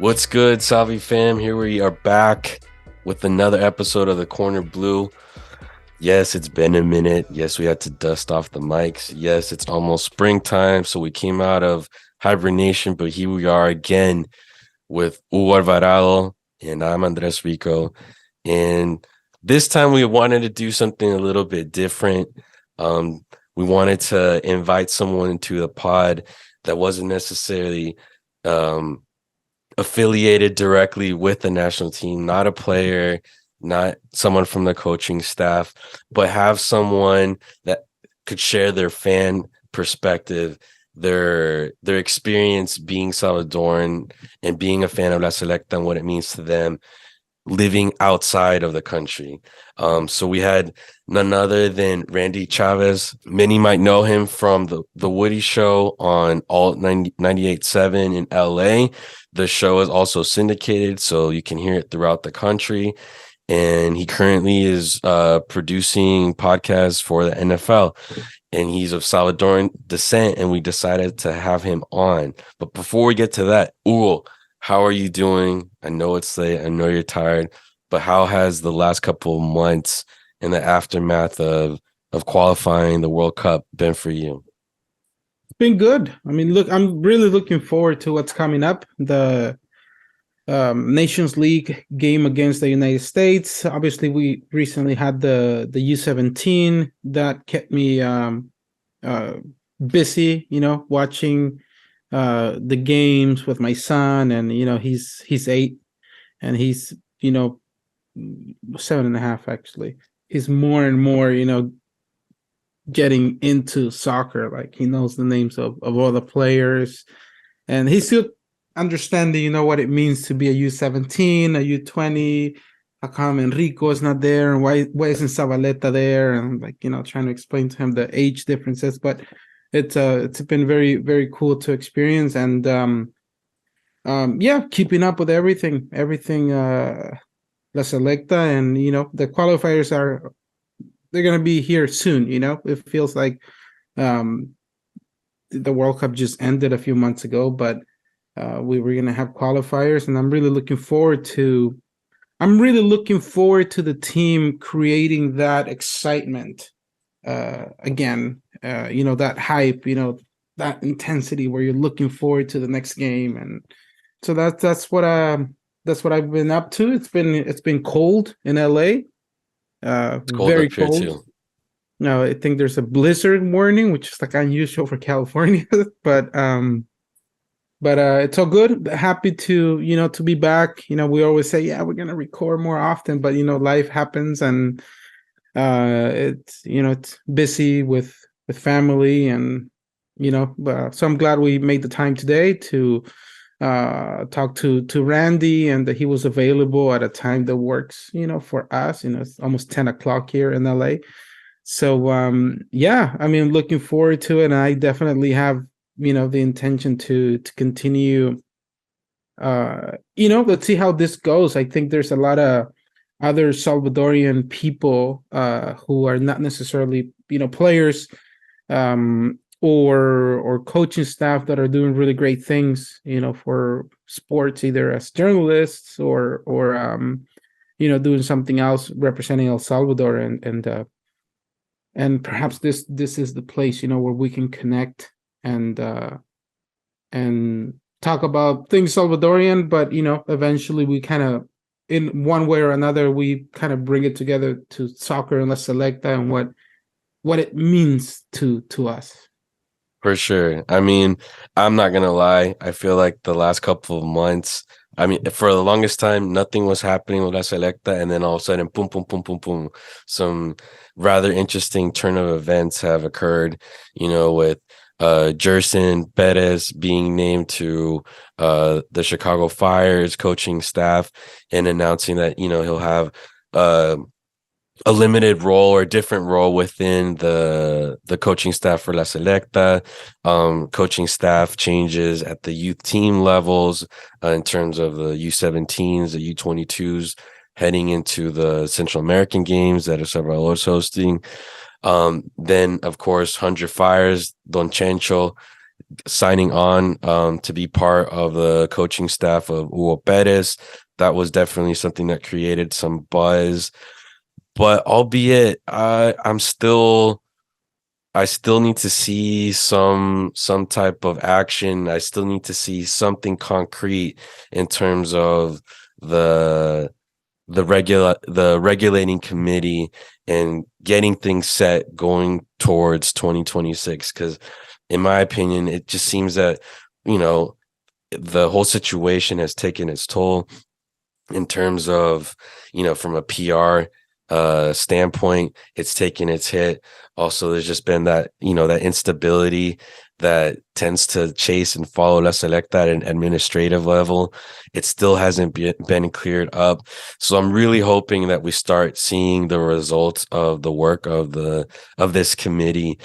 What's good, Salvi fam? Here we are back with another episode of the Corner Blue. Yes, it's been a minute. Yes, we had to dust off the mics. Yes, it's almost springtime, so we came out of hibernation, but here we are again with Hugo Alvarado, and I'm Andres Rico. And this time we wanted to do something a little bit different. We wanted to invite someone into the pod that wasn't necessarily affiliated directly with the national team, not a player, not someone from the coaching staff, but have someone that could share their fan perspective, their experience being Salvadoran and being a fan of La Selecta and what it means to them living outside of the country. So we had none other than Randy Chavez. Many might know him from the Woody Show on Alt 98.7 in LA. The show is also syndicated, so you can hear it throughout the country. And he currently is producing podcasts for the NFL. And he's of Salvadoran descent, and we decided to have him on. But before we get to that, Hugo, how are you doing? I know it's late. I know you're tired, but how has the last couple of months in the aftermath of qualifying the World Cup been for you? It's been good. I mean, look, I'm really looking forward to what's coming up. The Nations League game against the United States. Obviously, we recently had the U17 that kept me busy, watching the games with my son, and he's 8 and he's 7.5 actually. He's more and more getting into soccer. Like, he knows the names of all the players, and he's still understanding what it means to be a U17, a U20. How come Enrico is not there, and why isn't Zabaleta there, and trying to explain to him the age differences. But it's been very, very cool to experience, and keeping up with everything La Selecta, and the qualifiers they're gonna be here soon. It feels like the World Cup just ended a few months ago, but we were gonna have qualifiers, and I'm really looking forward to the team creating that excitement again. That hype, that intensity where you're looking forward to the next game. And so that's what I've been up to. It's been cold in LA. It's cold Very up here cold. too. No, I think there's a blizzard warning, which is like unusual for California. but it's all good. Happy to be back. We always say, yeah, we're gonna record more often, but life happens, and it's busy with family, and so I'm glad we made the time today to talk to Randy, and that he was available at a time that works for us. It's almost 10 o'clock here in LA. So I mean, looking forward to it, and I definitely have the intention to continue. Let's see how this goes. I think there's a lot of other Salvadorian people who are not necessarily players or coaching staff that are doing really great things for sports, either as journalists or doing something else representing El Salvador, and perhaps this is the place where we can connect and talk about things Salvadorian, but eventually we kind of, in one way or another, we kind of bring it together to soccer and La Selecta, and what it means to us. For sure. I mean, I'm not gonna lie. I feel like the last couple of months, I mean, for the longest time, nothing was happening with La Selecta, and then all of a sudden, boom, boom, boom, boom, boom, some rather interesting turn of events have occurred. With Jerson Perez being named to the Chicago Fire's coaching staff, and announcing that he'll have a limited role or a different role within the coaching staff for La Selecta. Coaching staff changes at the youth team levels in terms of the U17s, the U22s, heading into the Central American games that El Salvador is hosting. Then, of course, 100 Fires, Don Chencho signing on to be part of the coaching staff of Hugo Perez. That was definitely something that created some buzz. But albeit, I still need to see some type of action. I still need to see something concrete in terms of the the regulating committee and getting things set going towards 2026. Because in my opinion, it just seems that, you know, the whole situation has taken its toll in terms of, you know, from a PR standpoint, it's taken its hit. Also, there's just been that, you know, that instability that tends to chase and follow La Selecta at an administrative level. It still hasn't been cleared up. So I'm really hoping that we start seeing the results of the work of this committee.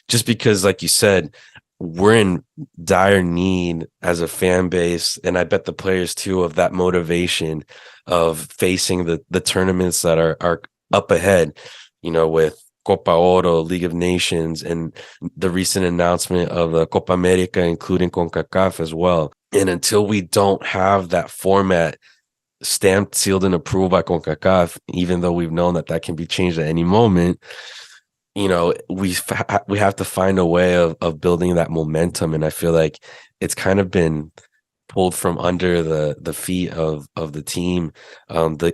Just because, like you said, we're in dire need as a fan base, and I bet the players too, of that motivation of facing the tournaments that are up ahead, you know, with Copa Oro, League of Nations, and the recent announcement of the Copa America, including CONCACAF as well. And until we don't have that format stamped, sealed, and approved by CONCACAF, even though we've known that can be changed at any moment, you know, we have to find a way of building that momentum. And I feel like it's kind of been pulled from under the feet of the team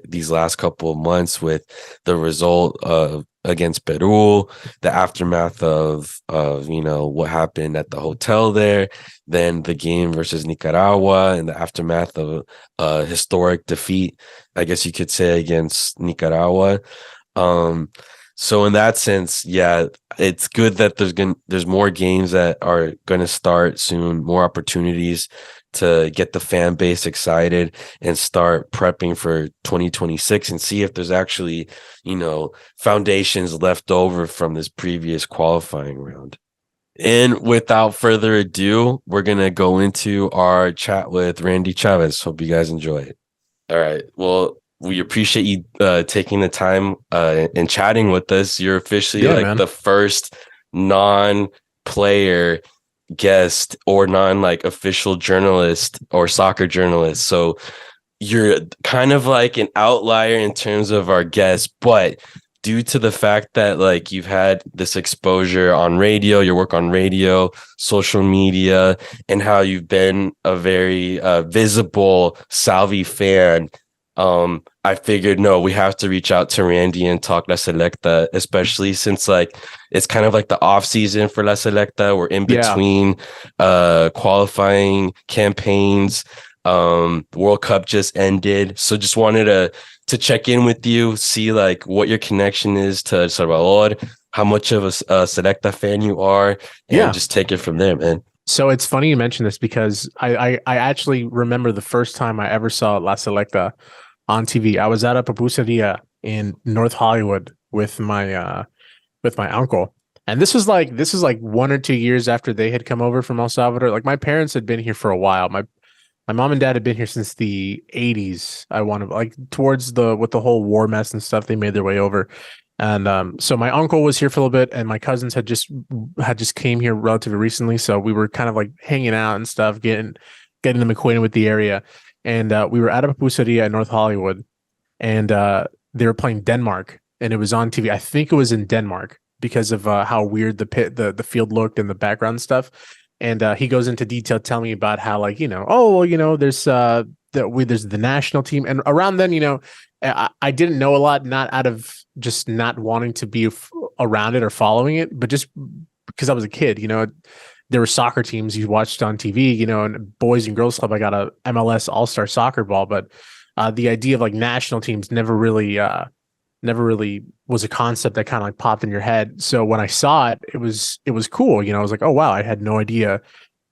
these last couple of months, with the result of against Peru, the aftermath of you know, what happened at the hotel there, then the game versus Nicaragua, and the aftermath of a historic defeat, I guess you could say, against Nicaragua. So in that sense, yeah, it's good that there's more games that are gonna start soon, more opportunities to get the fan base excited and start prepping for 2026, and see if there's actually, you know, foundations left over from this previous qualifying round. And without further ado, we're gonna go into our chat with Randy Chavez. Hope you guys enjoy it. All right. Well, we appreciate you taking the time and chatting with us. You're officially like the first non-player guest or non-like official journalist or soccer journalist. So you're kind of like an outlier in terms of our guests, but due to the fact that like you've had this exposure on radio, your work on radio, social media, and how you've been a very visible Salvi fan, I figured, no, we have to reach out to Randy and talk La Selecta, especially since like it's kind of like the off season for La Selecta. We're in between qualifying campaigns. World Cup just ended, so just wanted to check in with you, see like what your connection is to El Salvador, how much of a Selecta fan you are, and just take it from there, man. So it's funny you mention this, because I actually remember the first time I ever saw La Selecta on TV. I was at a pupuseria in North Hollywood with my uncle. And this was like 1 or 2 years after they had come over from El Salvador. Like, my parents had been here for a while. My mom and dad had been here since the 80s. I want to, like, towards with the whole war mess and stuff, they made their way over. And so my uncle was here for a little bit, and my cousins had just came here relatively recently. So we were kind of like hanging out and stuff, getting them acquainted with the area. And we were at a pupuseria in North Hollywood, and they were playing Denmark, and it was on TV. I think it was in Denmark because of how weird the field looked and the background stuff. And he goes into detail telling me about how, like, you know, oh, well, you know, there's the national team. And around then, you know, I didn't know a lot, not out of just not wanting to be around it or following it, but just because I was a kid. You know, there were soccer teams you watched on TV, you know, and Boys and Girls Club. I got a MLS All-Star soccer ball, but the idea of like national teams never really was a concept that kind of like popped in your head. So when I saw it, it was cool. You know, I was like, oh wow, I had no idea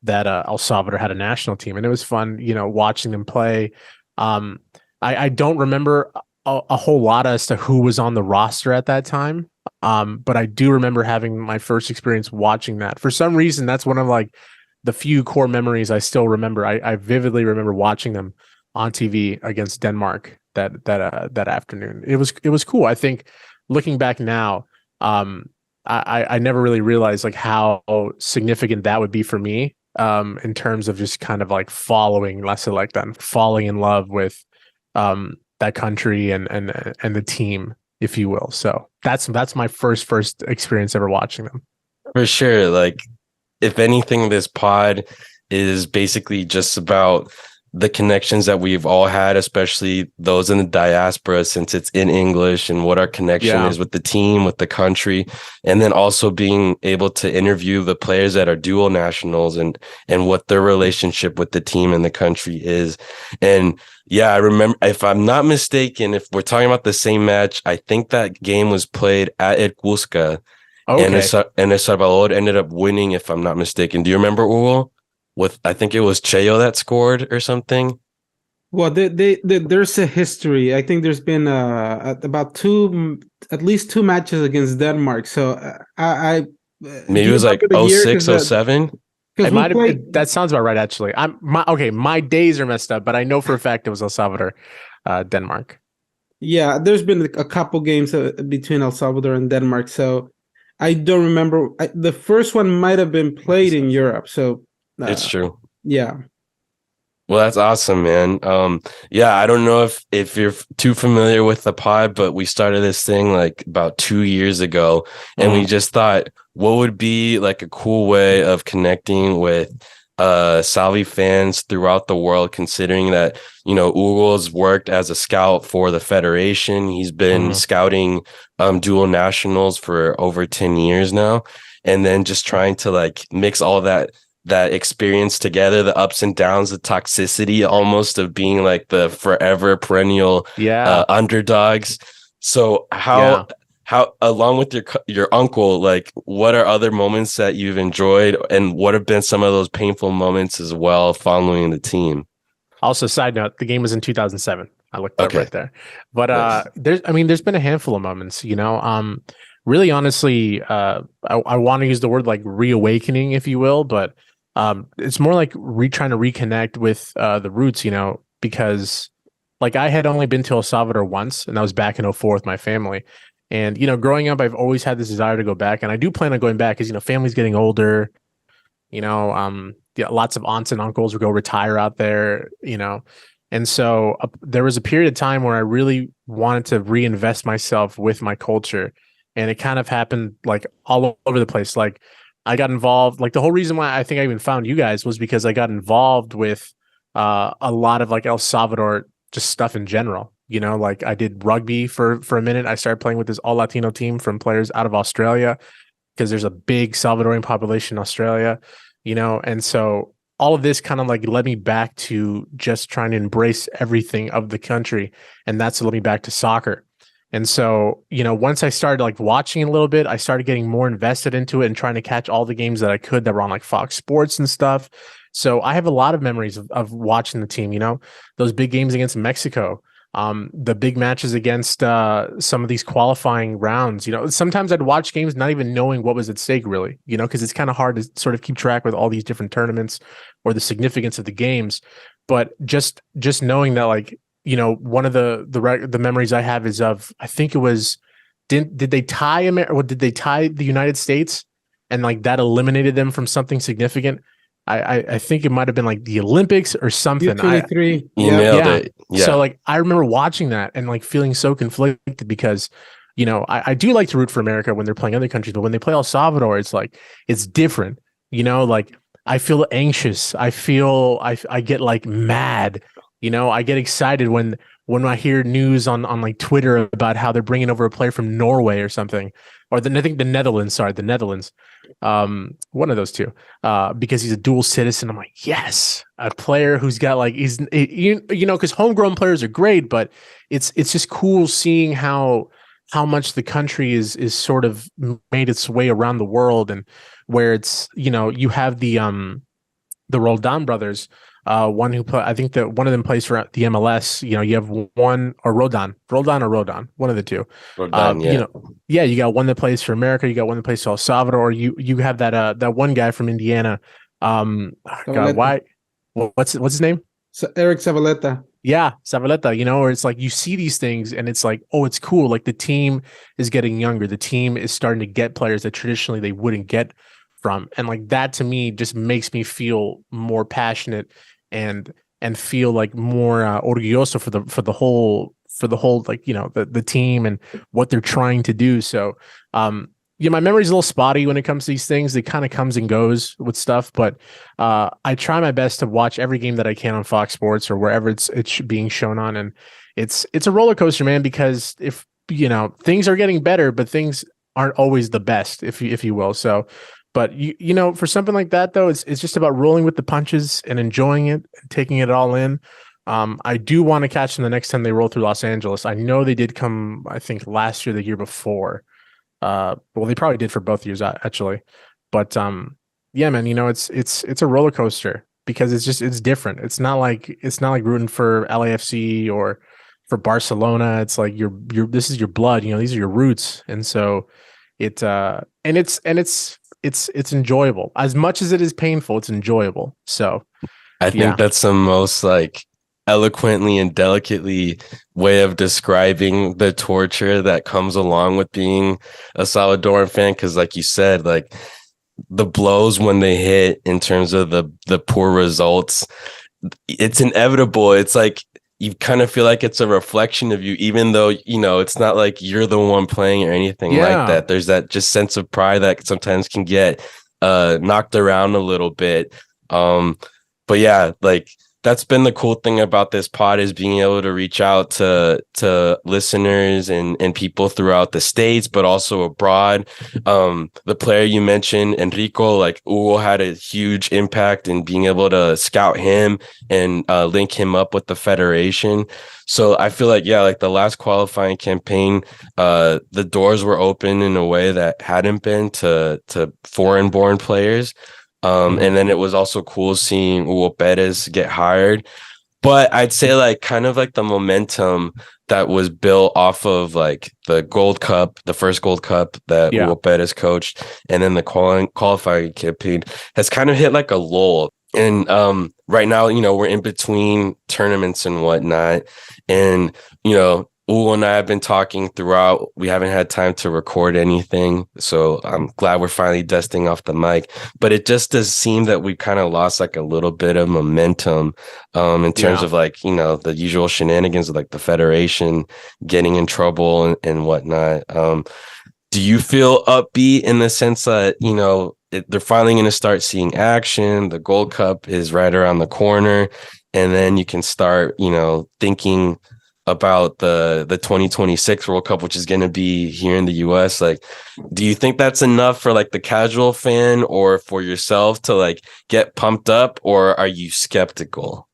that El Salvador had a national team, and it was fun, you know, watching them play. I don't remember a whole lot as to who was on the roster at that time. But I do remember having my first experience watching that. For some reason, that's one of like the few core memories I still remember. I vividly remember watching them on TV against Denmark that afternoon. It was cool. I think looking back now, I never really realized like how significant that would be for me, in terms of just kind of like following La Selecta and falling in love with that country and the team, if you will. So that's my first experience ever watching them. For sure. Like, if anything, this pod is basically just about the connections that we've all had, especially those in the diaspora, since it's in English, and what our connection is with the team, with the country, and then also being able to interview the players that are dual nationals and what their relationship with the team and the country is. And yeah, I remember, if I'm not mistaken, if we're talking about the same match, I think that game was played at El Cusca. Okay. And El Salvador ended up winning, if I'm not mistaken. Do you remember, Hugo? With, I think it was Cheo that scored or something. Well, there's a history. I think there's been about at least two matches against Denmark. So I maybe it was like 06, 07. It might have, that sounds about right, actually. My days are messed up, but I know for a fact it was El Salvador, Denmark. Yeah, there's been a couple games between El Salvador and Denmark. So I don't remember. The first one might have been played in Europe. So it's true. Yeah. Well, that's awesome, man. Yeah, I don't know if you're too familiar with the pod, but we started this thing like about 2 years ago, and we just thought, what would be like a cool way of connecting with Salvi fans throughout the world, considering that, you know, Hugo's worked as a scout for the federation. He's been scouting dual nationals for over 10 years now, and then just trying to like mix all that experience together, the ups and downs, the toxicity almost of being like the forever perennial underdogs. So how along with your uncle, like, what are other moments that you've enjoyed, and what have been some of those painful moments as well following the team? Also, side note, the game was in 2007. I looked up right there. But there's been a handful of moments, you know. Really honestly, I want to use the word like reawakening, if you will, but it's more like trying to reconnect with the roots, you know, because like I had only been to El Salvador once, and that was back in 2004 with my family. And, you know, growing up, I've always had this desire to go back, and I do plan on going back because, you know, family's getting older, you know, lots of aunts and uncles will go retire out there, you know. And so there was a period of time where I really wanted to reinvest myself with my culture. And it kind of happened like all over the place. Like I got involved, like the whole reason why I think I even found you guys was because I got involved with a lot of like El Salvador just stuff in general. You know, like I did rugby for a minute. I started playing with this all Latino team from players out of Australia because there's a big Salvadorian population in Australia, you know. And so all of this kind of like led me back to just trying to embrace everything of the country. And that's led me back to soccer. And so, you know, once I started like watching a little bit, I started getting more invested into it and trying to catch all the games that I could that were on like Fox Sports and stuff. So I have a lot of memories of watching the team, you know, those big games against Mexico, the big matches against some of these qualifying rounds. You know, sometimes I'd watch games not even knowing what was at stake, really, you know, because it's kind of hard to sort of keep track with all these different tournaments or the significance of the games. But just knowing that, like, you know, one of the memories I have is of, I think it was, did they tie or did they tie the United States, and like that eliminated them from something significant? I think it might have been like the Olympics or something. U23. You nailed it. Yeah. So like I remember watching that and like feeling so conflicted because, you know, I do like to root for America when they're playing other countries, but when they play El Salvador, it's like it's different. You know, like I feel anxious. I feel I get like mad. You know, I get excited when I hear news on like Twitter about how they're bringing over a player from Norway or something, or I think the Netherlands. Sorry, the Netherlands. One of those two. Because he's a dual citizen. I'm like, yes, a player who's got like you know, because homegrown players are great, but it's just cool seeing how much the country is sort of made its way around the world, and where it's, you know, you have the Roldan brothers. One who I think that one of them plays for the MLS. You know, you have one, or Roldan, one of the two. Roldan, yeah. You know, yeah, you got one that plays for America. You got one that plays for El Salvador. Or you have that one guy from Indiana. God, why? What's his name? So Eric Zavaleta. Yeah, Selecta, where it's like you see these things and it's like, oh, it's cool. Like the team is getting younger. The team is starting to get players that traditionally they wouldn't get from. And like that to me just makes me feel more passionate and feel like more orgulloso for the whole like, the team and what they're trying to do. So yeah, my memory's a little spotty when it comes to these things. It kind of comes and goes with stuff, but I try my best to watch every game that I can on Fox Sports or wherever it's being shown on, and it's a roller coaster, man. Because if things are getting better, but things aren't always the best, if you will. So, but for something like that though, it's just about rolling with the punches and enjoying it, and taking it all in. I do want to catch them the next time they roll through Los Angeles. I know they did come, I think last year, the year before. Well, they probably did for both years actually, but yeah, man, it's a roller coaster because it's different. It's not like rooting for LAFC or for Barcelona. It's like this is your blood. These are your roots, and so it's enjoyable as much as it is painful. It's enjoyable. So I think that's the most like eloquently and delicately way of describing the torture that comes along with being a Salvadoran fan. Because like you said, like the blows when they hit in terms of the poor results, it's inevitable. It's like you kind of feel like it's a reflection of you, even though it's not like you're the one playing or anything like that. There's that just sense of pride that sometimes can get knocked around a little bit. But yeah, like that's been the cool thing about this pod, is being able to reach out to listeners and people throughout the States, but also abroad. The player you mentioned, Enrico, like Hugo had a huge impact in being able to scout him and link him up with the federation. So I feel like, like the last qualifying campaign, the doors were open in a way that hadn't been to foreign born players. And then it was also cool seeing Hugo Perez get hired. But I'd say like kind of like the momentum that was built off of like the Gold Cup, the first Gold Cup that Hugo Perez coached, and then the qualifying campaign has kind of hit like a lull. And right now, we're in between tournaments and whatnot. And, Hugo and I have been talking throughout. We haven't had time to record anything, so I'm glad we're finally dusting off the mic. But it just does seem that we kind of lost like a little bit of momentum in terms of like, the usual shenanigans of like the federation getting in trouble and whatnot. Do you feel upbeat in the sense that, they're finally going to start seeing action? The Gold Cup is right around the corner, and then you can start, thinking about the 2026 World Cup, which is going to be here in the US. Like, do you think that's enough for like the casual fan or for yourself to like get pumped up, or are you skeptical?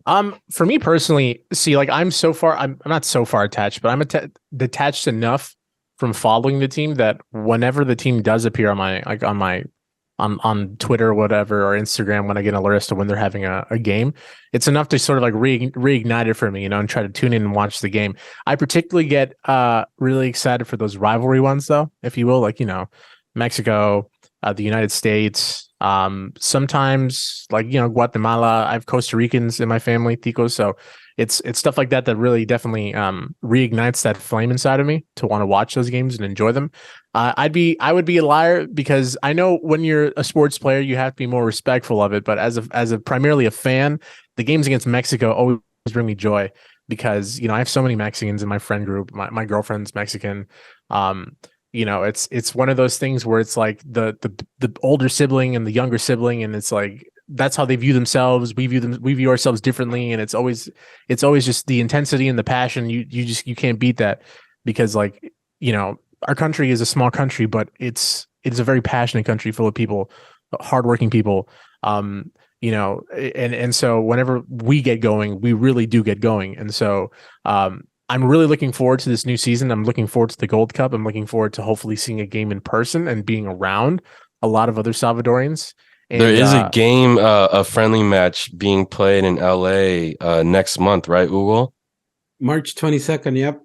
For me personally, see, like I'm not so far attached, but I'm detached enough from following the team that whenever the team does appear on Twitter or whatever, or Instagram, when I get alerts to when they're having a game, it's enough to sort of like reignite it for me, and try to tune in and watch the game. I particularly get really excited for those rivalry ones though, if you will, like, Mexico, the United States, sometimes like, Guatemala. I have Costa Ricans in my family, Ticos, so it's stuff like that really definitely reignites that flame inside of me to want to watch those games and enjoy them. I would be a liar, because I know when you're a sports player, you have to be more respectful of it. But as a primarily a fan, the games against Mexico always bring me joy, because I have so many Mexicans in my friend group. My girlfriend's Mexican. It's one of those things where it's like the older sibling and the younger sibling, and it's like that's how they view themselves. We view ourselves differently, and it's always just the intensity and the passion. You can't beat that, because like, our country is a small country, but it's a very passionate country full of people, hardworking people. And so whenever we get going, we really do get going. And so I'm really looking forward to this new season. I'm looking forward to the Gold Cup. I'm looking forward to hopefully seeing a game in person and being around a lot of other Salvadorians. And, there is a game, a friendly match being played in LA next month, right, Hugo? March 22nd. Yep.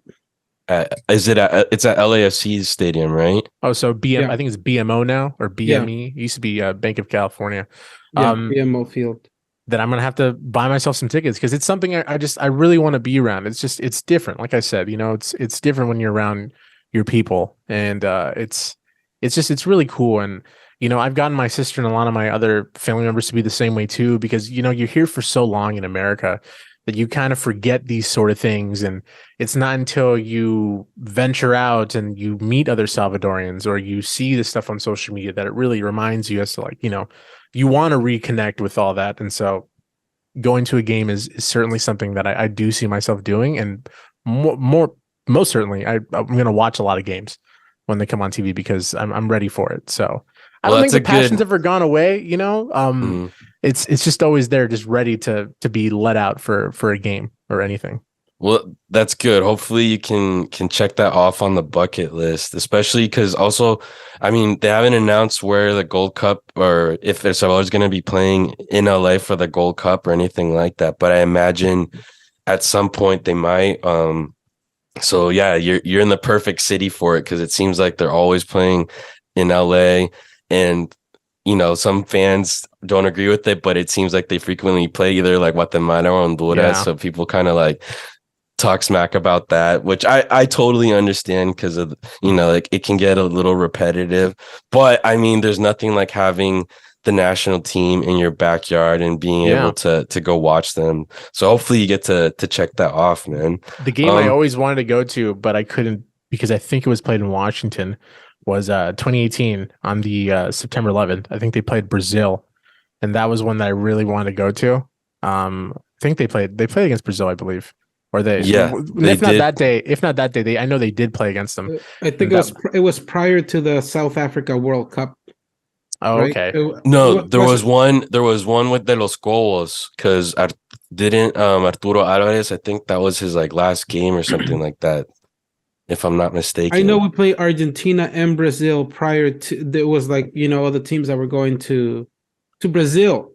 It's at LAFC's stadium, right? Oh, so I think it's BMO now, or BME. It used to be Bank of California. BMO Field. then I'm gonna have to buy myself some tickets because it's something I really want to be around. It's different. Like I said, it's different when you're around your people, and it's really cool. And I've gotten my sister and a lot of my other family members to be the same way too, because you're here for so long in America that you kind of forget these sort of things. And it's not until you venture out and you meet other Salvadorians or you see this stuff on social media that it really reminds you as to you want to reconnect with all that. And so going to a game is certainly something that I do see myself doing. And most certainly I'm going to watch a lot of games when they come on TV because I'm ready for it. So I don't think the passion's ever gone away, It's just always there, just ready to be let out for a game or anything. Well, that's good. Hopefully you can check that off on the bucket list, especially because also, I mean, they haven't announced where the Gold Cup or if El Salvador's going to be playing in LA for the Gold Cup or anything like that. But I imagine at some point they might. So yeah, you're in the perfect city for it because it seems like they're always playing in LA, and some fans don't agree with it, but it seems like they frequently play either like Guatemala or Honduras. Yeah. So people kind of like talk smack about that, which I totally understand because of like it can get a little repetitive. But I mean, there's nothing like having the national team in your backyard and being able to go watch them. So hopefully you get to check that off, man. The game I always wanted to go to, but I couldn't because I think it was played in Washington, was 2018 on the September 11th. I think they played Brazil, and that was one that I really wanted to go to. I think they played against Brazil, I believe. Or if not that day, I know they did play against them. I think it was prior to the South Africa World Cup. Oh, right? Okay. There was one with De Los Cobos because didn't Arturo Alvarez, I think that was his like last game or something like that, if I'm not mistaken. I know we played Argentina and Brazil prior to. There was like other teams that were going to Brazil.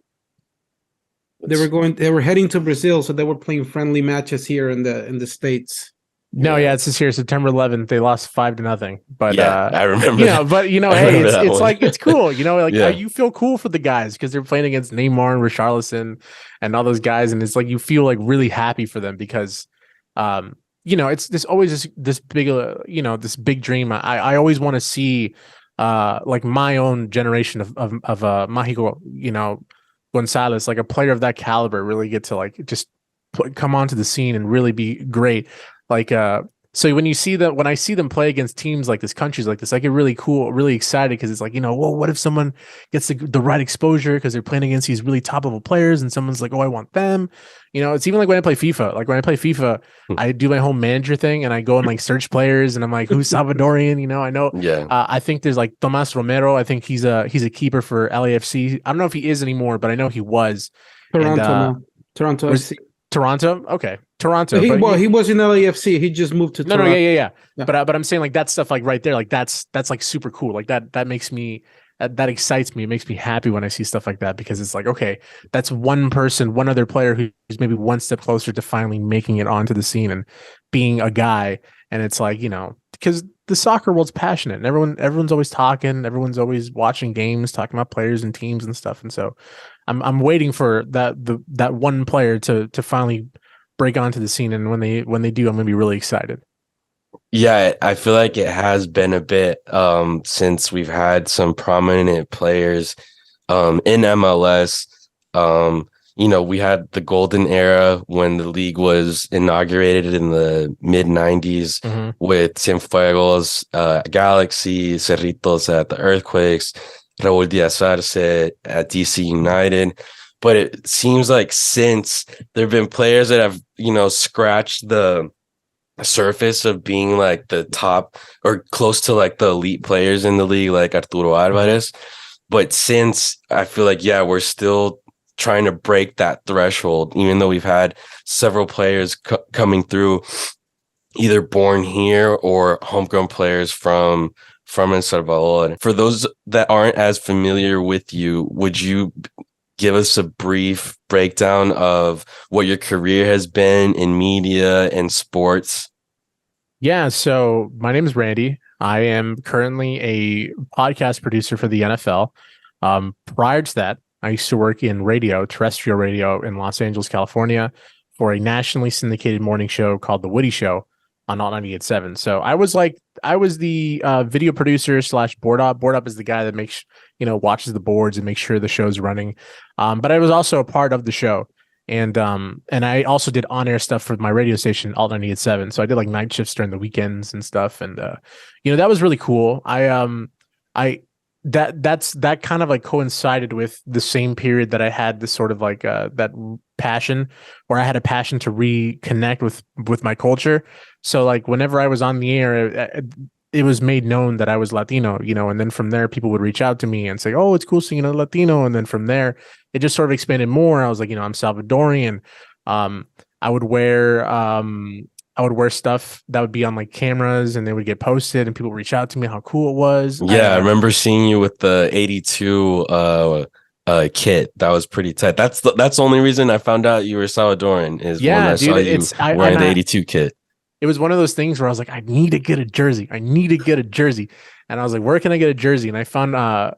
They were heading to Brazil, so they were playing friendly matches here in the States. No, yeah, it's just here, September 11th. They lost 5-0. But yeah, I remember. Hey, it's like it's cool. You feel cool for the guys because they're playing against Neymar and Richarlison and all those guys, and it's like you feel like really happy for them because, it's always this big, this big dream. I always want to see, like my own generation of Mágico, Gonzalez, like a player of that caliber, really get to like just come onto the scene and really be great. Like, so when I see them play against teams like this, countries like this, I get really cool, really excited because it's like, what if someone gets the right exposure because they're playing against these really top level players and someone's like, oh, I want them. It's even like when I play FIFA. Like when I play FIFA, I do my home manager thing and I go and like search players and I'm like, who's Salvadorian? I know. Yeah. I think there's like Tomas Romero. I think he's a keeper for LAFC. I don't know if he is anymore, but I know he was. Toronto FC. Toronto? Okay. Toronto. He was in LAFC. He just moved to Toronto. Yeah. But I'm saying like that stuff like right there, like that's like super cool. Like that makes me that excites me. It makes me happy when I see stuff like that because it's like, okay, that's one other player who's maybe one step closer to finally making it onto the scene and being a guy. And it's like, because the soccer world's passionate and everyone's always talking, everyone's always watching games, talking about players and teams and stuff. And so I'm waiting for that one player to finally break onto the scene, and when they do, I'm gonna be really excited. Yeah, I feel like it has been a bit since we've had some prominent players in MLS. We had the golden era when the league was inaugurated in the mid 90s with Cienfuegos, Galaxy, Cerritos at the Earthquakes, Raúl Díaz-Arce at DC United. But it seems like since there have been players that have, scratched the surface of being like the top or close to like the elite players in the league, like Arturo Alvarez. But since I feel like, we're still trying to break that threshold, even though we've had several players coming through, either born here or homegrown players from El Salvador. For those that aren't as familiar with you, would you give us a brief breakdown of what your career has been in media and sports? Yeah, so my name is Randy. I am currently a podcast producer for the NFL. Prior to that, I used to work in radio, terrestrial radio in Los Angeles, California, for a nationally syndicated morning show called The Woody Show on Alt 98.7. So I was the video producer / board op. Board op is the guy that makes, watches the boards and makes sure the show's running. But I was also a part of the show. And I also did on-air stuff for my radio station, Alt 98.7. So I did like night shifts during the weekends and stuff. And that was really cool. That kind of like coincided with the same period that I had this sort of like that passion, where I had a passion to reconnect with my culture. So like whenever I was on the air, it was made known that I was Latino, and then from there people would reach out to me and say, "Oh, it's cool seeing a Latino." And then from there, it just sort of expanded more. I was like, I'm Salvadorian. I would wear stuff that would be on like cameras, and they would get posted, and people would reach out to me how cool it was. Yeah, I remember seeing you with the 82 kit. That was pretty tight. That's the only reason I found out you were Salvadoran is when I saw you wearing the 82 kit. It was one of those things where I was like, I need to get a jersey. And I was like, where can I get a jersey? And I found it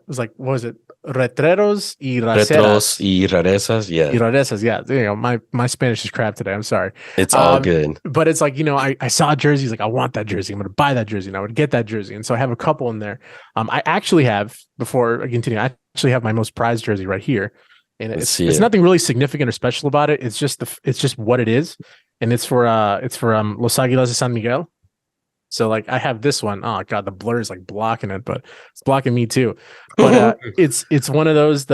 was like, what was it? Retreros y rarezas. Yeah. Y rarezas, yeah. My Spanish is crap today. I'm sorry. It's all good. But it's like, I saw jerseys, like I want that jersey. I'm going to buy that jersey, and I would get that jersey. And so I have a couple in there. I actually have, before I continue, I actually have my most prized jersey right here. And it's nothing really significant or special about it. It's just what it is. And it's for Los Águilas de San Miguel. So like I have this one. Oh god, the blur is like blocking it, but it's blocking me too. But it's one of those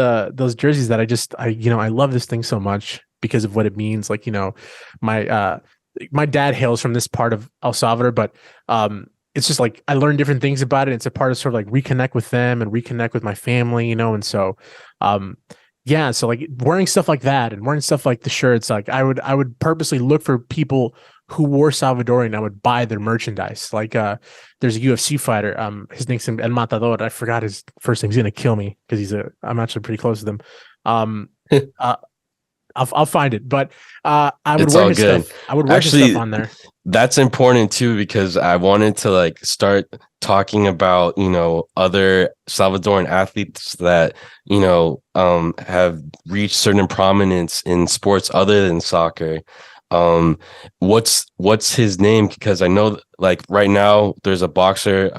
jerseys that I love this thing so much because of what it means. Like, my dad hails from this part of El Salvador, but it's just like I learned different things about it. It's a part of sort of like reconnect with them and reconnect with my family, and so so like wearing stuff like that and wearing stuff like the shirts, like I would purposely look for people who wore Salvadorian. I would buy their merchandise. Like there's a UFC fighter. His name's El Matador. I forgot his first name. He's gonna kill me because I'm actually pretty close to him. I'll find it, but I would wear his stuff. I would wear his stuff on there. That's important too, because I wanted to like start talking about, other Salvadoran athletes that, have reached certain prominence in sports other than soccer. What's his name? Because I know like right now there's a boxer,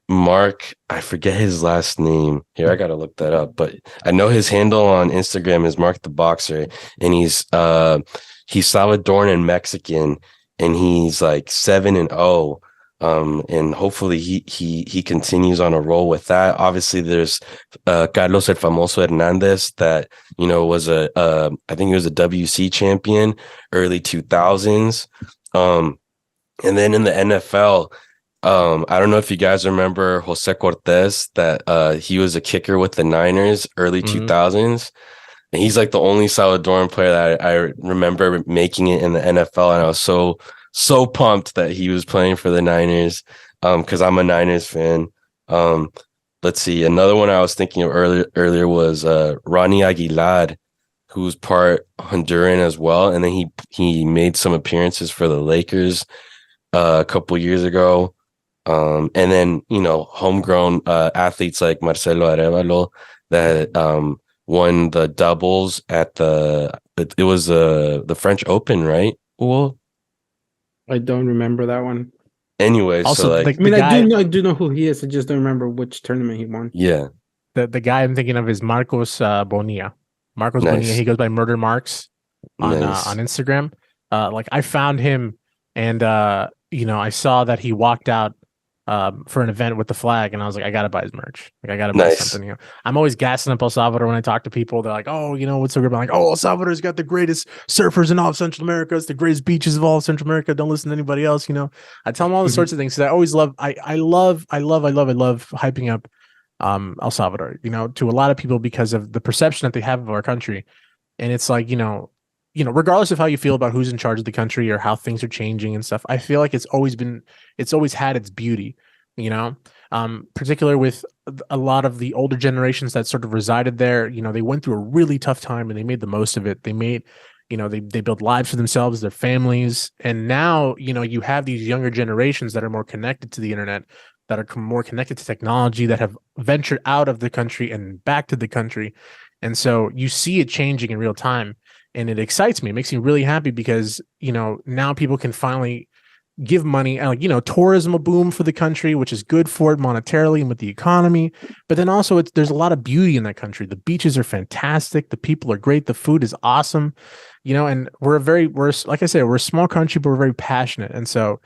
Mark, I forget his last name. Here, I gotta look that up. But I know his handle on Instagram is Mark the Boxer, and he's Salvadoran and Mexican, and he's like 7-0. And hopefully he continues on a roll with that. Obviously, there's Carlos El Famoso Hernandez that was I think he was a WC champion early 2000s. And then in the NFL. I don't know if you guys remember Jose Cortez, that he was a kicker with the Niners early 2000s. And he's like the only Salvadoran player that I remember making it in the NFL. And I was so pumped that he was playing for the Niners because I'm a Niners fan. Let's see. Another one I was thinking of earlier was Ronnie Aguilar, who's part Honduran as well. And then he made some appearances for the Lakers a couple years ago. And then, homegrown athletes like Marcelo Arevalo that won the doubles at it was the French Open, right? Well, I don't remember that one. Anyway, also, I do know who he is. I just don't remember which tournament he won. Yeah. The guy I'm thinking of is Marcos Bonilla. Marcos Bonilla. He goes by Murder Marks on Instagram. Like I found him, and I saw that he walked out for an event with the flag, and I was like, I gotta buy his merch. Like I gotta buy something. I'm always gassing up El Salvador when I talk to people. They're like, oh, what's so good? I'm like, oh, El Salvador's got the greatest surfers in all of Central America. It's the greatest beaches of all of Central America. Don't listen to anybody else. I tell them all the sorts of things. So I always love. I love hyping up El Salvador. To a lot of people because of the perception that they have of our country, and it's like regardless of how you feel about who's in charge of the country or how things are changing and stuff, I feel like it's always had its beauty, particularly with a lot of the older generations that sort of resided there. They went through a really tough time and they made the most of it. They made, they built lives for themselves, their families. And now, you have these younger generations that are more connected to the internet, that are more connected to technology, that have ventured out of the country and back to the country. And so you see it changing in real time, and it excites me. It makes me really happy because, now people can finally give money, and tourism will boom for the country, which is good for it monetarily and with the economy. But then also there's a lot of beauty in that country. The beaches are fantastic. The people are great. The food is awesome, and we're like I said, we're a small country, but we're very passionate. And so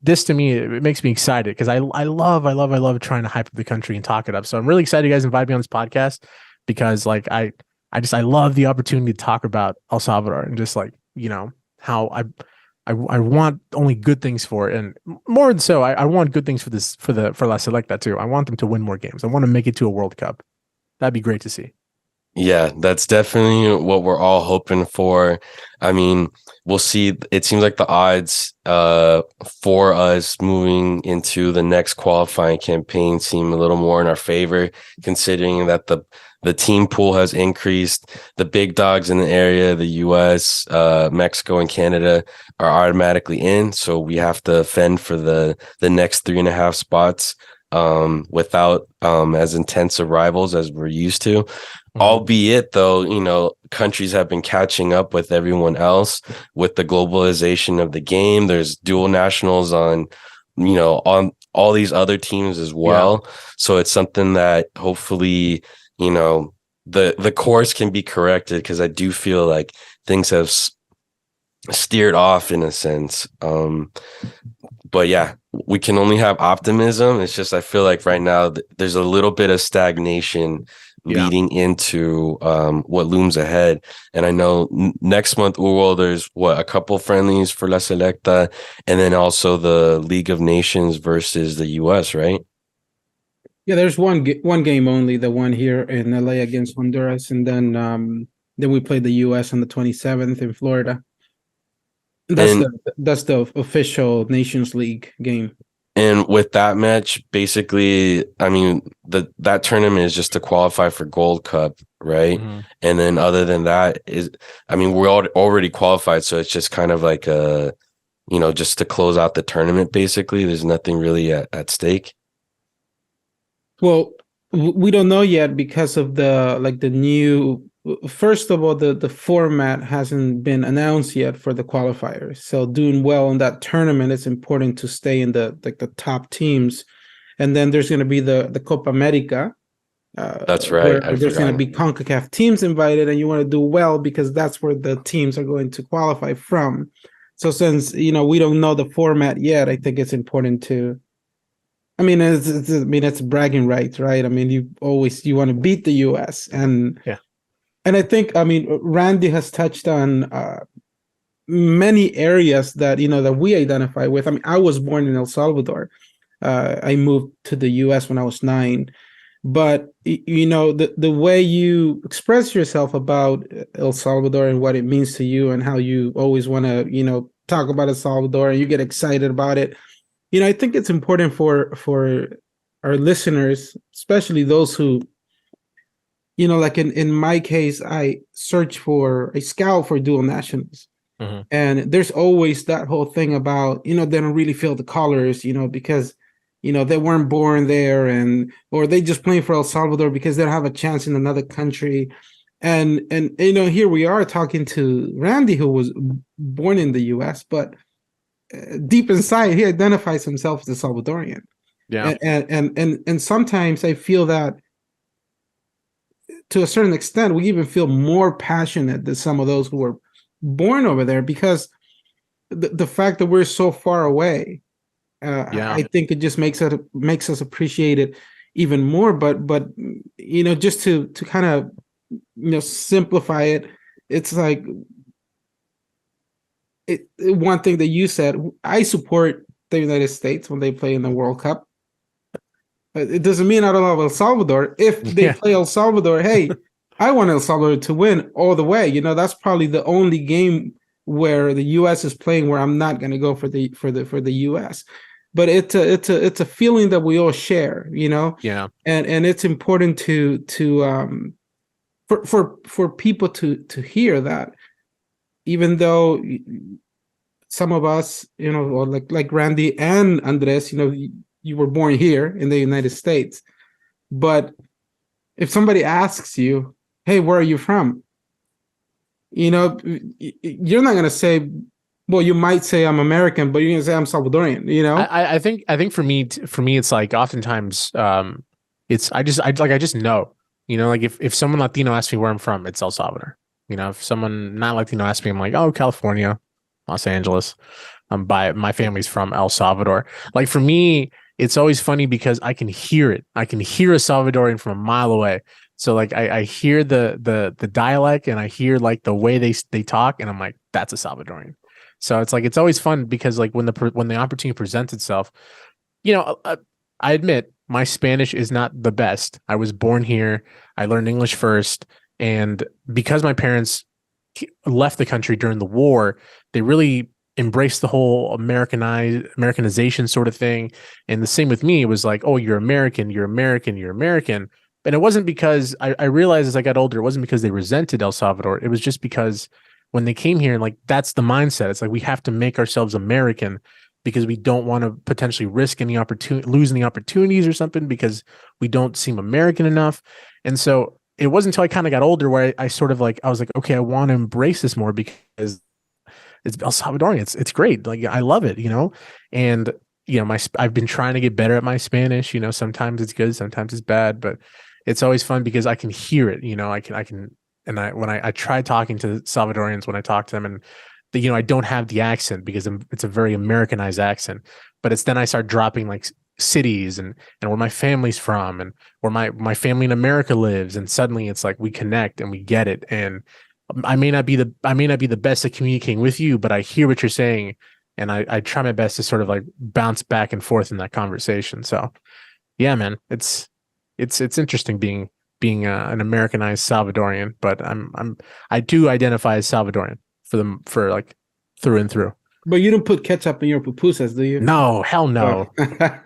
this to me, it makes me excited because I love trying to hype up the country and talk it up. So I'm really excited you guys invited me on this podcast because I love the opportunity to talk about El Salvador and just how I want only good things for it, and more than so, I want good things for La Selecta too. I want them to win more games. I want to make it to a World Cup. That'd be great to see. Yeah, that's definitely what we're all hoping for. I mean, we'll see. It seems like the odds for us moving into the next qualifying campaign seem a little more in our favor, considering that the team pool has increased. The big dogs in the area, the US, Mexico, and Canada are automatically in. So we have to fend for the next 3.5 spots without as intense of rivals as we're used to. Albeit, though, countries have been catching up with everyone else with the globalization of the game. There's dual nationals on all these other teams as well. Yeah. So it's something that hopefully, the course can be corrected, because I do feel like things have steered off in a sense. But yeah, we can only have optimism. It's just I feel like right now there's a little bit of stagnation leading into what looms ahead. And I know next month, there's a couple friendlies for La Selecta, and then also the League of Nations versus the US, right? Yeah, there's one game only, the one here in LA against Honduras, and then we play the US on the 27th in Florida. That's the official Nations League game. And with that match, basically, I mean, that tournament is just to qualify for Gold Cup, right? Mm-hmm. And then other than that we're already qualified, so it's just kind of like just to close out the tournament. Basically, there's nothing really at stake. Well, we don't know yet because of the new. First of all, the format hasn't been announced yet for the qualifiers. So doing well in that tournament, it's important to stay in the top teams. And then there's going to be the Copa America. That's right. Where there's going to be CONCACAF teams invited, and you want to do well because that's where the teams are going to qualify from. So since we don't know the format yet, I think it's important to. It's bragging rights, right? I mean, you want to beat the US, and yeah. And I think, Randy has touched on many areas that, that we identify with. I mean, I was born in El Salvador. I moved to the US when I was 9. But, the way you express yourself about El Salvador and what it means to you and how you always want to, talk about El Salvador and you get excited about it. I think it's important for our listeners, especially those who, like in my case, I scout for dual nationals. Mm-hmm. And there's always that whole thing about, they don't really feel the colors, because, they weren't born there or they just playing for El Salvador because they don't have a chance in another country. And here we are talking to Randy, who was born in the US, but deep inside, he identifies himself as a Salvadorian. Yeah. And sometimes I feel that, to a certain extent, we even feel more passionate than some of those who were born over there, because the fact that we're so far away, I think it just makes us appreciate it even more. But just to kind of simplify it, it's like one thing that you said. I support the United States when they play in the World Cup. It doesn't mean I don't love El Salvador. If they play El Salvador, hey, I want El Salvador to win all the way. That's probably the only game where the U.S. is playing where I'm not going to go for the U.S. But it's a feeling that we all share. Yeah. And it's important for people to hear that, even though some of us, like Randy and Andres, you were born here in the United States. But if somebody asks you, hey, where are you from? You know, you're not going to say, well, you might say I'm American, but you're going to say I'm Salvadorian, you know? I think for me, it's like oftentimes, I just know, you know, like if someone Latino asks me where I'm from, it's El Salvador. You know, if someone not Latino asks me, I'm like, oh, California, Los Angeles. My family's from El Salvador. Like for me, it's always funny because I can hear it. I can hear a Salvadorian from a mile away. So like I hear the dialect and I hear like the way they talk, and I'm like, that's a Salvadorian. So it's like it's always fun because like when the opportunity presents itself, you know, I admit my Spanish is not the best. I was born here. I learned English first, and because my parents left the country during the war, they really embraced the whole Americanization sort of thing. And the same with me. It was like, oh, you're American, you're American, you're American. And it wasn't because I realized as I got older, it wasn't because they resented El Salvador. It was just because when they came here, and like that's the mindset. It's like we have to make ourselves American because we don't want to potentially risk any losing the opportunities or something because we don't seem American enough. And so it wasn't until I kind of got older where I sort of like I was like, okay, I want to embrace this more because it's El Salvadorian. It's great. Like I love it, you know. And you know, I've been trying to get better at my Spanish. You know, sometimes it's good, sometimes it's bad, but it's always fun because I can hear it. You know, I can, and when I try talking to Salvadorians, when I talk to them, and you know, I don't have the accent because it's a very Americanized accent. But it's then I start dropping like cities and where my family's from and where my family in America lives, and suddenly it's like we connect and we get it. And I may not be the best at communicating with you, but I hear what you're saying, and I try my best to sort of like bounce back and forth in that conversation. So, yeah, man, it's interesting being an Americanized Salvadorian, but I do identify as Salvadorian for like through and through. But you don't put ketchup in your pupusas, do you? No, hell no.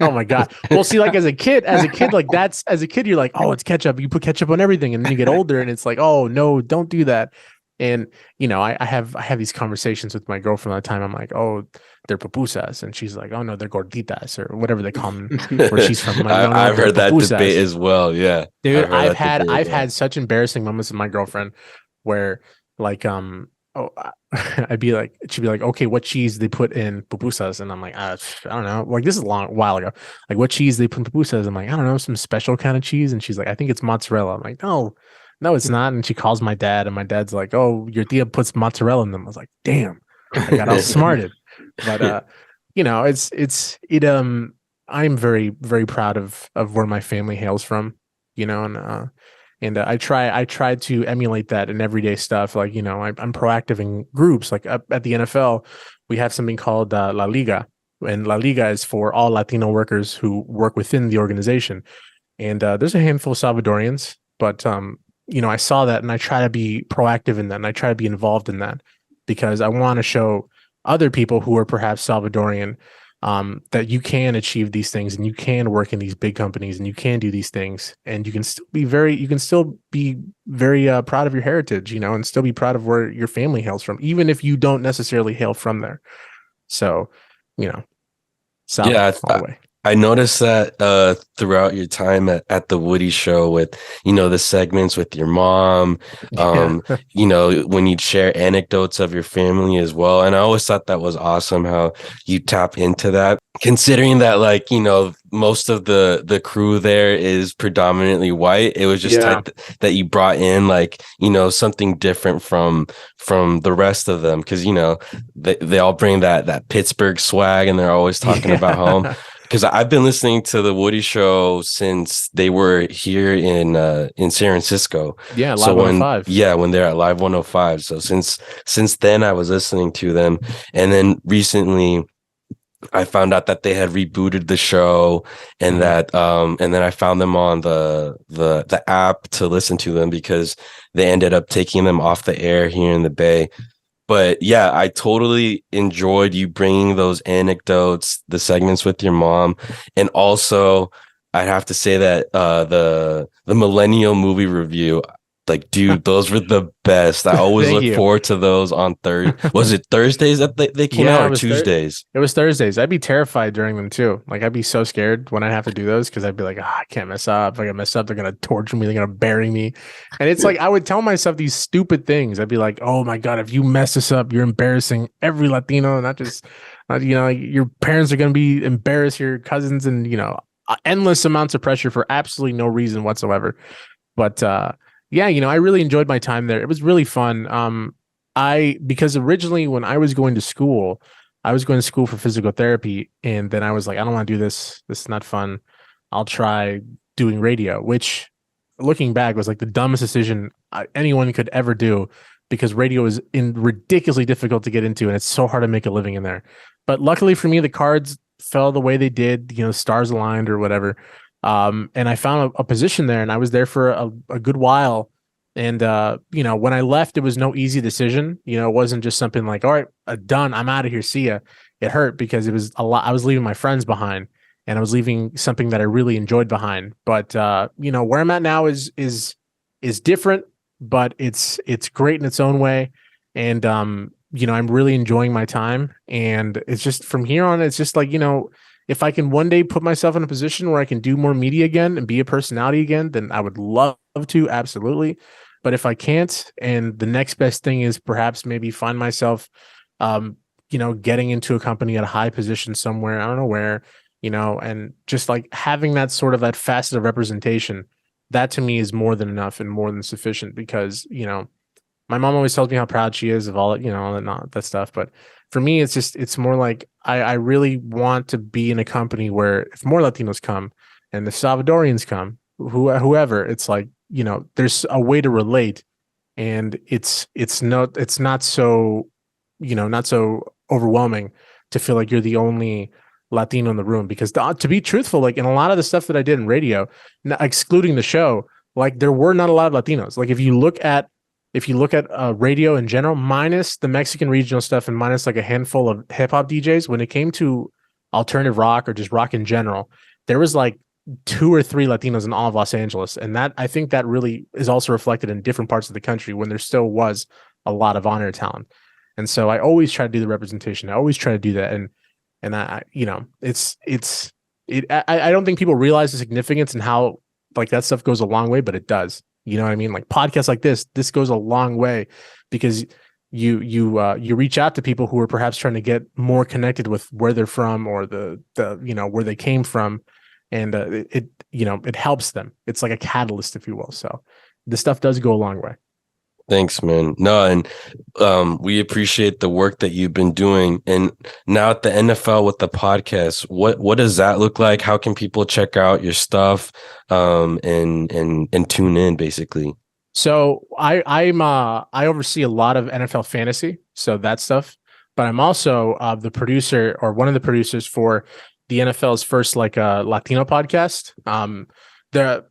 Oh my God. Well, see, like as a kid, like as a kid, you're like, oh, it's ketchup. You put ketchup on everything. And then you get older and it's like, oh no, don't do that. And you know, I have these conversations with my girlfriend all the time. I'm like, oh, they're pupusas. And she's like, oh no, they're gorditas or whatever they call them where she's from. Like, no, I've heard that pupusas. debate as well. Yeah. Dude, I've had such embarrassing moments with my girlfriend where like she'd be like, okay, what cheese they put in pupusas? And I'm like, I don't know. Like this is a while ago. Like what cheese they put in pupusas? I'm like, I don't know, some special kind of cheese. And she's like, I think it's mozzarella. I'm like, no, it's not. And she calls my dad, and my dad's like, oh, your tia puts mozzarella in them. I was like, damn, I got outsmarted. But you know, I'm very, very proud of where my family hails from, you know, and I try to emulate that in everyday stuff. Like, you know, I'm proactive in groups. Like at the NFL, we have something called La Liga, and La Liga is for all Latino workers who work within the organization. And there's a handful of Salvadorians, but you know, I saw that and I try to be proactive in that, and I try to be involved in that because I want to show other people who are perhaps Salvadorian that you can achieve these things, and you can work in these big companies, and you can do these things, and you can still be very proud of your heritage, you know, and still be proud of where your family hails from, even if you don't necessarily hail from there. So, you know, yeah, I noticed that throughout your time at the Woody Show with, you know, the segments with your mom, you know, when you'd share anecdotes of your family as well. And I always thought that was awesome how you tap into that, considering that, like, you know, most of the crew there is predominantly white. It was just tight that you brought in, like, you know, something different from the rest of them. Cause, you know, they all bring that Pittsburgh swag, and they're always talking about home. Because I've been listening to the Woody Show since they were here in San Francisco. Yeah, Live 105. When they're at Live 105. So since then, I was listening to them, and then recently, I found out that they had rebooted the show, and that and then I found them on the app to listen to them because they ended up taking them off the air here in the Bay. But yeah, I totally enjoyed you bringing those anecdotes, the segments with your mom. And also, I'd have to say that the Millennial movie review, Like, dude, those were the best. I always Thank look you. forward to those on Thursday. Was it Thursdays that they came Yeah, out it or was Tuesdays? it was Thursdays. I'd be terrified during them too. Like I'd be so scared when I have to do those because I'd be like, I can't mess up. If I mess up, they're gonna torture me. They're gonna bury me. And it's like I would tell myself these stupid things. I'd be like, oh my god, if you mess this up, you're embarrassing every Latino, not just, like, your parents are gonna be embarrassed, your cousins, and endless amounts of pressure for absolutely no reason whatsoever. But yeah, I really enjoyed my time there. It was really fun. Because originally when I was going to school, I was going to school for physical therapy, and then I was like, I don't want to do this. This is not fun. I'll try doing radio, which, looking back, was like the dumbest decision anyone could ever do, because radio is ridiculously difficult to get into, and it's so hard to make a living in there. But luckily for me, the cards fell the way they did. Stars aligned or whatever. And I found a position there, and I was there for a good while. And when I left, it was no easy decision. It wasn't just something like, all right, done, I'm out of here, see ya. It hurt because it was a lot. I was leaving my friends behind, and I was leaving something that I really enjoyed behind. But where I'm at now is different, but it's great in its own way. And I'm really enjoying my time. And it's just from here on, it's just like, if I can one day put myself in a position where I can do more media again and be a personality again, then I would love to, absolutely. But if I can't, and the next best thing is perhaps maybe find myself, getting into a company at a high position somewhere, I don't know where, and just like having that sort of that facet of representation, that to me is more than enough and more than sufficient, because, my mom always tells me how proud she is of all it, and all that stuff. But for me, it's more like I really want to be in a company where if more Latinos come and the Salvadorians come, whoever, it's like, there's a way to relate, and it's not so, not so overwhelming to feel like you're the only Latino in the room. Because to be truthful, like in a lot of the stuff that I did in radio, excluding the show, like there were not a lot of Latinos. Like if you look at radio in general, minus the Mexican regional stuff and minus like a handful of hip hop DJs, when it came to alternative rock or just rock in general, there was like 2 or 3 Latinos in all of Los Angeles. And that, I think that really is also reflected in different parts of the country when there still was a lot of on-air talent. And so I always try to do the representation. I always try to do that. And I I don't think people realize the significance and how like that stuff goes a long way, but it does. You know what I mean? Like podcasts like this goes a long way, because you reach out to people who are perhaps trying to get more connected with where they're from, or the where they came from, and it helps them. It's like a catalyst, if you will. So this stuff does go a long way. Thanks, man. No, and we appreciate the work that you've been doing. And now at the NFL with the podcast, what does that look like? How can people check out your stuff and tune in, basically? So I oversee a lot of NFL fantasy, so that stuff. But I'm also the producer, or one of the producers, for the NFL's first Latino podcast.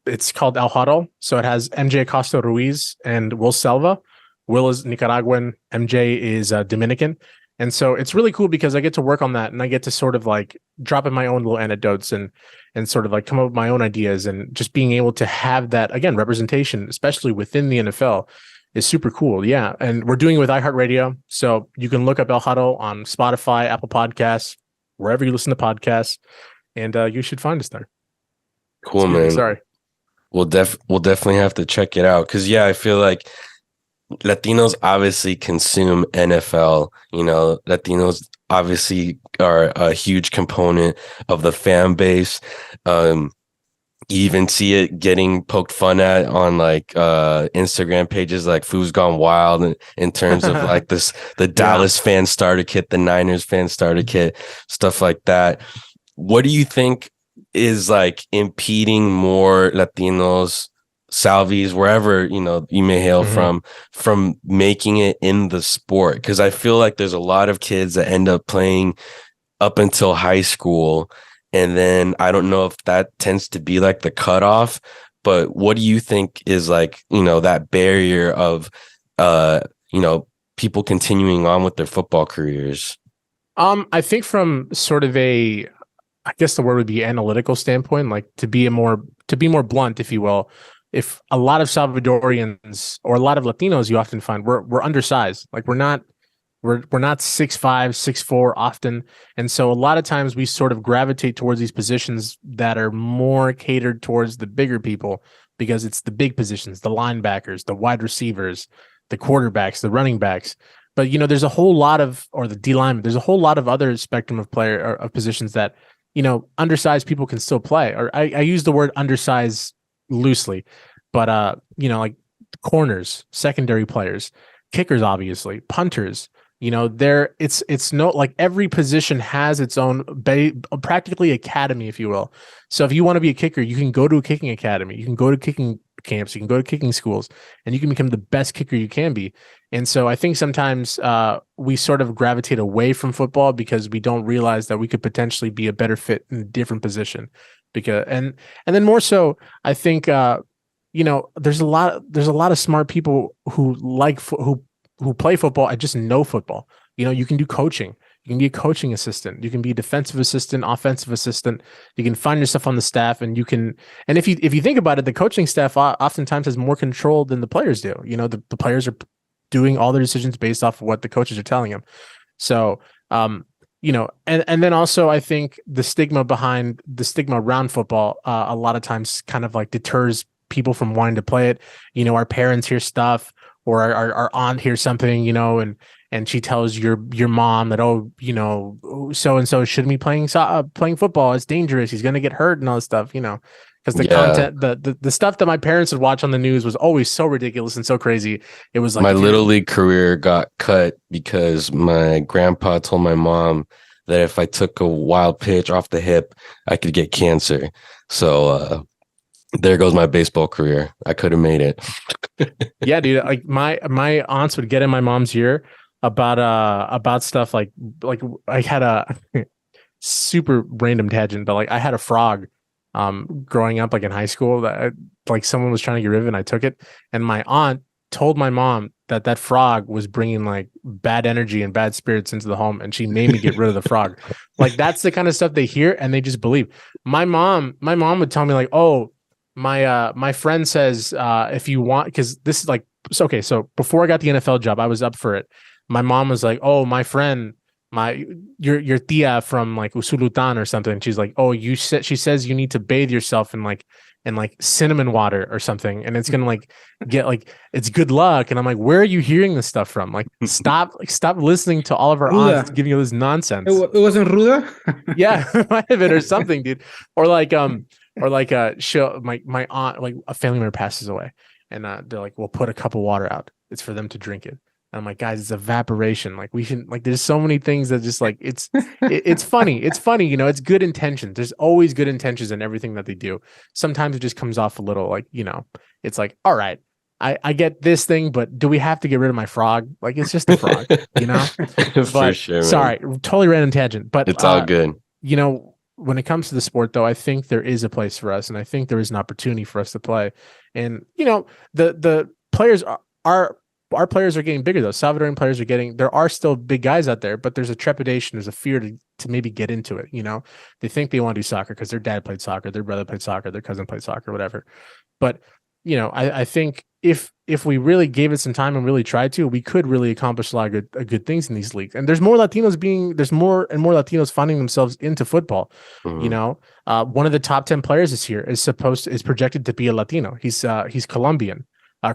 It's called El Huddle. So it has MJ Acosta Ruiz and Will Selva. Will is Nicaraguan, MJ is Dominican. And so it's really cool because I get to work on that, and I get to sort of like drop in my own little anecdotes and sort of like come up with my own ideas, and just being able to have that, again, representation, especially within the NFL, is super cool. Yeah. And we're doing it with iHeartRadio. So you can look up El Huddle on Spotify, Apple Podcasts, wherever you listen to podcasts, and you should find us there. Cool, man. Sorry. We'll definitely have to check it out, because I feel like Latinos obviously consume NFL. Latinos obviously are a huge component of the fan base. You even see it getting poked fun at on like Instagram pages like Foo's Gone Wild, in terms of like the Dallas fan starter kit, the Niners fan starter kit, stuff like that. What do you think is like impeding more Latinos, Salvies, wherever you may hail from making it in the sport? Because I feel like there's a lot of kids that end up playing up until high school, and then I don't know if that tends to be like the cutoff, but what do you think is like that barrier of people continuing on with their football careers? I think from sort of I guess the word would be analytical standpoint, like to be more blunt, if you will. if a lot of Salvadorians or a lot of Latinos, you often find we're undersized. Like we're not 6'5", 6'4" often. And so a lot of times we sort of gravitate towards these positions that are more catered towards the bigger people, because it's the big positions, the linebackers, the wide receivers, the quarterbacks, the running backs. But, there's a whole lot of, or the D lineman, there's a whole lot of other spectrum of of positions that, undersized people can still play. Or I use the word undersized loosely, but, like corners, secondary players, kickers, obviously, punters, it's no, like every position has its own practically academy, if you will. So if you want to be a kicker, you can go to a kicking academy, you can go to kicking camps, you can go to kicking schools, and you can become the best kicker you can be. And so I think sometimes we sort of gravitate away from football because we don't realize that we could potentially be a better fit in a different position. Because and then more so, I think there's a lot of smart people who who play football and just know football. You can do coaching. You can be a coaching assistant. You can be a defensive assistant, offensive assistant. You can find yourself on the staff, and if you think about it, the coaching staff oftentimes has more control than the players do. The players are doing all their decisions based off of what the coaches are telling them. So, and then also I think the stigma around football, a lot of times kind of like deters people from wanting to play it. Our parents hear stuff, or our aunt hears something, and she tells your mom that, so and so shouldn't be playing football. It's dangerous. He's gonna get hurt and all this stuff, because the content, the stuff that my parents would watch on the news was always so ridiculous and so crazy. It was like my little league career got cut because my grandpa told my mom that if I took a wild pitch off the hip, I could get cancer. So there goes my baseball career. I could have made it. Yeah, dude. Like my aunts would get in my mom's ear about stuff like I had a super random tangent, but like I had a frog growing up, like in high school, that like someone was trying to get rid of it, and I took it, and my aunt told my mom that frog was bringing like bad energy and bad spirits into the home, and she made me get rid of the frog. Like that's the kind of stuff they hear and they just believe. My mom would tell me like, oh, my friend says if you want, because this is like, okay, so before I got the NFL job, I was up for it. My mom was like, oh, my friend, your tia from like Usulutan or something, she's like, oh, she says you need to bathe yourself in like cinnamon water or something, and it's gonna like get like, it's good luck. And I'm like, where are you hearing this stuff from? Like stop listening to all of our aunts giving you this nonsense. It wasn't Ruda. Yeah, might have been, or something, dude. Or like my aunt, like a family member passes away, and they're like, we'll put a cup of water out, it's for them to drink it. And I'm like, guys, it's evaporation. Like we should, like, there's so many things that just like, it's funny. It's funny, it's good intentions. There's always good intentions in everything that they do. Sometimes it just comes off a little like, it's like, all right, I get this thing, but do we have to get rid of my frog? Like, it's just a frog, For But sure, man. sorry, totally random tangent, but It's all good. When it comes to the sport, though, I think there is a place for us, and I think there is an opportunity for us to play. And the players are our players are getting bigger, though. Salvadoran players are there are still big guys out there, but there's a trepidation, there's a fear to maybe get into it. They think they want to do soccer because their dad played soccer, their brother played soccer, their cousin played soccer, whatever. But I think if we really gave it some time and really tried to, we could really accomplish a lot of good things in these leagues. And there's more and more Latinos finding themselves into football. Mm-hmm. One of the top 10 players this year is projected to be a Latino. He's Colombian.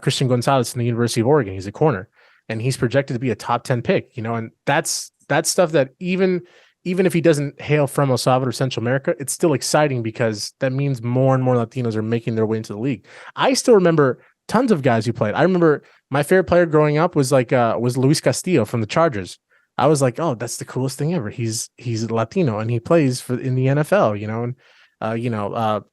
Christian Gonzalez from the University of Oregon. He's a corner, and he's projected to be a top 10 pick. And that's stuff that even if he doesn't hail from El Salvador, Central America, it's still exciting because that means more and more Latinos are making their way into the league. I still remember tons of guys who played. I remember my favorite player growing up was Luis Castillo from the Chargers. I was like, oh, that's the coolest thing ever. He's Latino and he plays in the NFL. And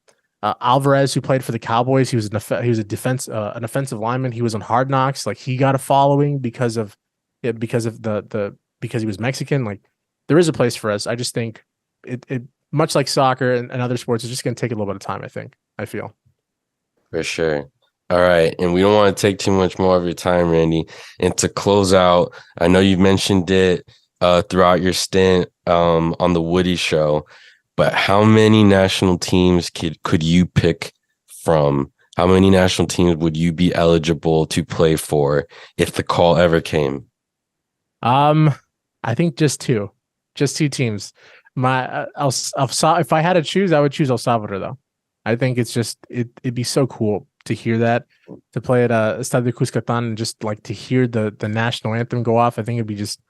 Alvarez, who played for the Cowboys, he was an offensive lineman. He was on Hard Knocks. Like, he got a following because he was Mexican. Like, there is a place for us. I just think it much like soccer and other sports, it's just going to take a little bit of time. I feel for sure. All right, and we don't want to take too much more of your time, Randy. And to close out, I know you've mentioned it throughout your stint on the Woody Show. But how many national teams could you pick from how many national teams would you be eligible to play for if the call ever came? I think just two teams. If I had to choose, I would choose El Salvador though. I think it'd be so cool to hear that, to play at Estadio Cuscatán, and just like to hear the national anthem go off. I think it'd be just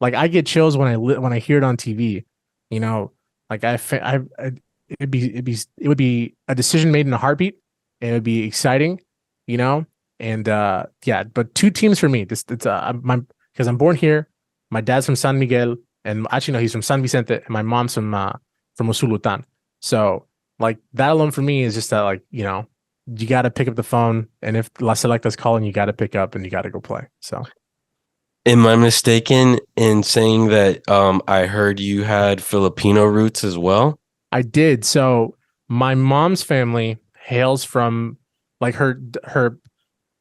like I get chills when I hear it on TV. You know, like it would be a decision made in a heartbeat, and it would be exciting. You know, and yeah, but two teams for me. It's because I'm born here. My dad's from San Miguel, and actually no, he's from San Vicente, and my mom's from Usulutan. So like that alone for me is just that, like, you know, you got to pick up the phone, and if La Selecta's calling, you got to pick up and you got to go play. So Am I mistaken in saying that I heard you had Filipino roots as well? I did. So my mom's family hails from like her.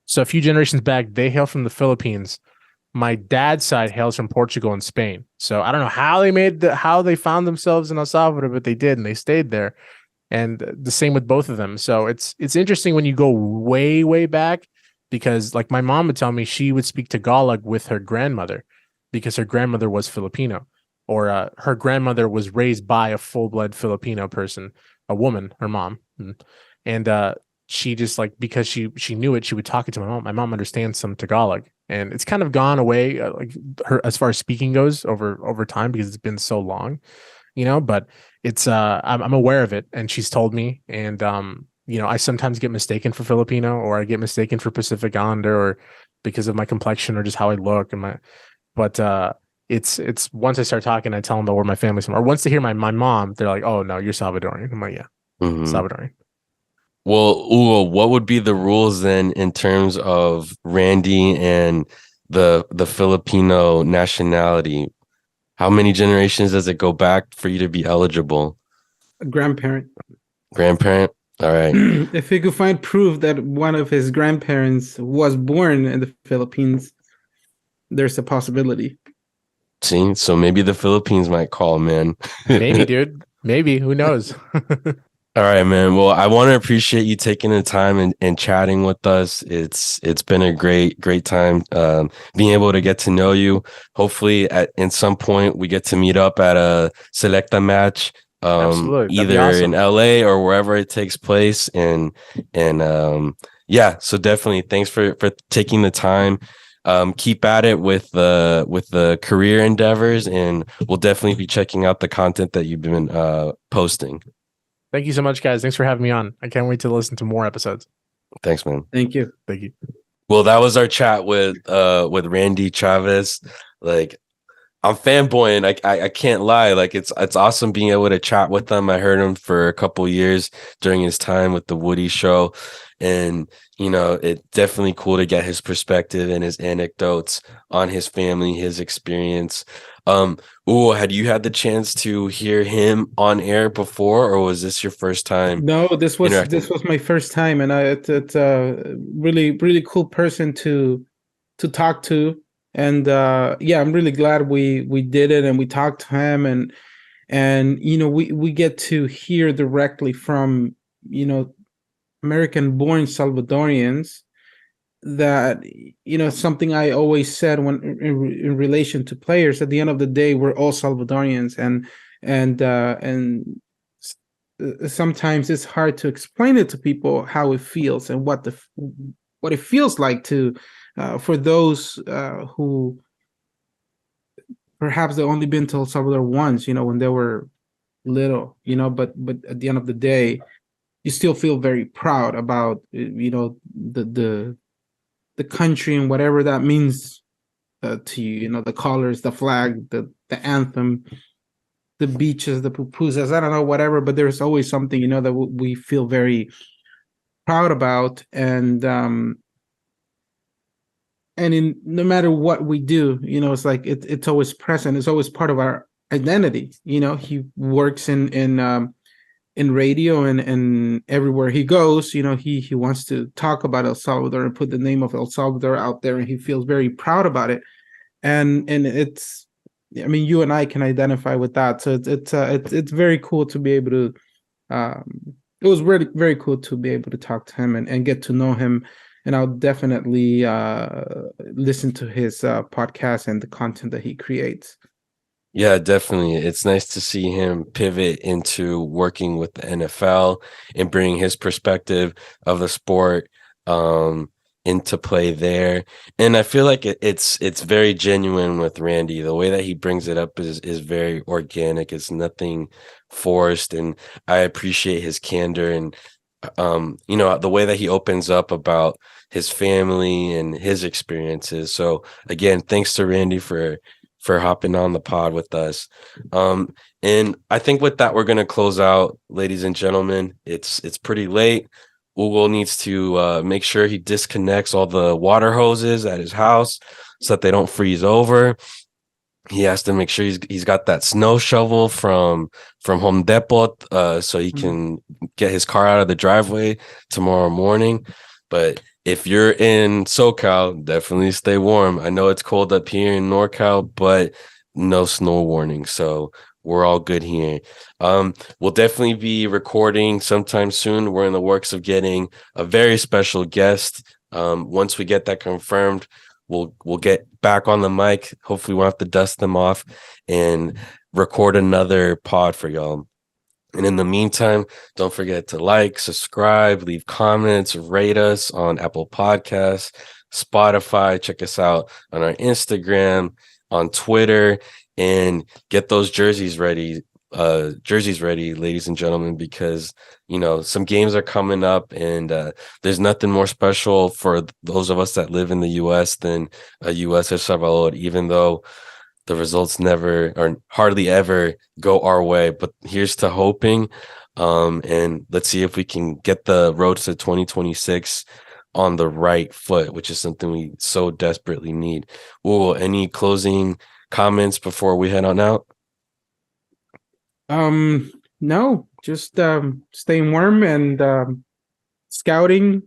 So a few generations back, they hail from the Philippines. My dad's side hails from Portugal and Spain. So I don't know how they found themselves in El Salvador, but they did, and they stayed there. And the same with both of them. So it's interesting when you go way, way back, because like my mom would tell me she would speak Tagalog with her grandmother because her grandmother was Filipino, or her grandmother was raised by a full-blood Filipino person, a woman, her mom. And she just, like, because she knew it, she would talk it to my mom. My mom understands some Tagalog, and it's kind of gone away, like her, as far as speaking goes, over time, because it's been so long, you know. But it's I'm aware of it, and she's told me, and you know, I sometimes get mistaken for Filipino, or I get mistaken for Pacific Islander, or because of my complexion or just how I look, and my but it's once I start talking, I tell them about where my family's from, or once they hear my mom, they're like, oh no, you're Salvadorian. I'm like, yeah, Salvadorian. Well, Ugo, what would be the rules then in terms of Randy and the Filipino nationality? How many generations does it go back for you to be eligible? A grandparent. Grandparent? All right. If he could find proof that one of his grandparents was born in the Philippines, there's a possibility. See, so maybe the Philippines might call, man. Maybe, dude. Maybe. Who knows? All right, man. Well, I want to appreciate you taking the time and chatting with us. It's been a great time being able to get to know you. Hopefully, in some point, we get to meet up at a Selecta match, Absolutely. That'd be either awesome. in LA or wherever it takes place. And yeah, so definitely thanks for taking the time. Keep at it with the career endeavors, and we'll definitely be checking out the content that you've been posting. Thank you so much, guys. Thanks for having me on. I can't wait to listen to more episodes. Thanks, man. Thank you. Thank you. Well, that was our chat with Randy Chavez. Like, I'm fanboying. I can't lie. Like, it's awesome being able to chat with him. I heard him for a couple years during his time with the Woody Show, and you know, it's definitely cool to get his perspective and his anecdotes on his family, his experience. Had you had the chance to hear him on air before, or was this your first time? No, this was my first time, and it's a really cool person to talk to, and yeah, I'm really glad we did it, and we talked to him, and you know, we get to hear directly from, you know, American-born Salvadorians, that, you know, something I always said when in relation to players. At the end of the day, we're all Salvadorians, and sometimes it's hard to explain it to people how it feels and what it feels like to for those who perhaps they only been to El Salvador once, you know, when they were little, you know, but at the end of the day, you still feel very proud about, you know, the country and whatever that means to you. You know, the colors, the flag, the anthem, the beaches, the pupusas, I don't know, whatever, but there's always something, you know, that we feel very proud about. And in no matter what we do, you know, it's like it's always present. It's always part of our identity. You know, he works in radio, and everywhere he goes, you know, he wants to talk about El Salvador and put the name of El Salvador out there, and he feels very proud about it. And it's, I mean, you and I can identify with that. So it's very cool to be able to it was really very cool to be able to talk to him and get to know him. And I'll definitely listen to his podcast and the content that he creates. Yeah, definitely. It's nice to see him pivot into working with the NFL and bring his perspective of the sport into play there. And I feel like it's very genuine with Randy. The way that he brings it up is very organic. It's nothing forced, and I appreciate his candor and the way that he opens up about his family and his experiences. So again, thanks to Randy for hopping on the pod with us. And I think with that, we're going to close out, ladies and gentlemen. It's pretty late. Google needs to make sure he disconnects all the water hoses at his house so that they don't freeze over. He has to make sure he's got that snow shovel from Home Depot so he can get his car out of the driveway tomorrow morning. But if you're in SoCal, definitely stay warm. I know it's cold up here in NorCal, but no snow warning. So we're all good here. We'll definitely be recording sometime soon. We're in the works of getting a very special guest. Once we get that confirmed, we'll get back on the mic. Hopefully we'll have to dust them off and record another pod for y'all. And in the meantime, don't forget to like, subscribe, leave comments, rate us on Apple Podcasts, Spotify. Check us out on our Instagram, on Twitter, and get those jerseys ready, ladies and gentlemen, because some games are coming up, and there's nothing more special for those of us that live in the U.S. than a U.S. El Salvador, even though the results never or hardly ever go our way. But here's to hoping, and let's see if we can get the road to 2026 on the right foot, which is something we so desperately need. Ooh, any closing comments before we head on out? No, just staying warm and scouting.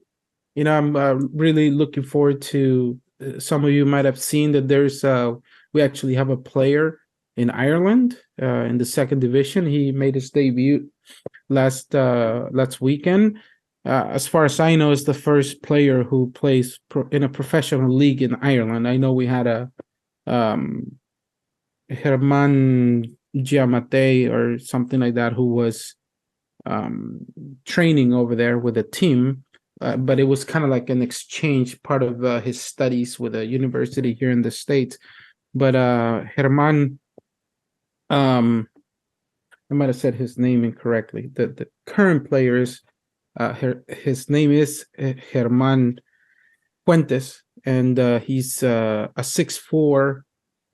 I'm really looking forward to. Some of you might have seen that we actually have a player in Ireland in the second division. He made his debut last weekend. As far as I know, is the first player who plays in a professional league in Ireland. I know we had a Herman Giamatti or something like that who was training over there with a team. But it was kind of like an exchange, part of his studies with a university here in the States. But Herman, I might have said his name incorrectly. The current player is, his name is Herman Fuentes, and he's a 6'4"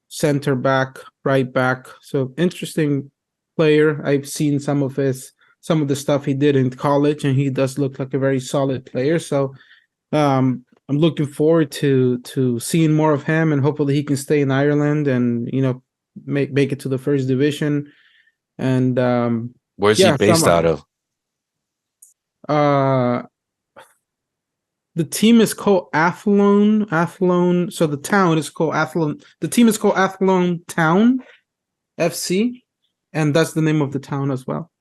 center back, right back. So interesting player. I've seen some of the stuff he did in college, and he does look like a very solid player. So I'm looking forward to seeing more of him, and hopefully he can stay in Ireland and make it to the first division. And where's he based out of? The team is called Athlone. So the town is called Athlone. The team is called Athlone Town FC, and that's the name of the town as well.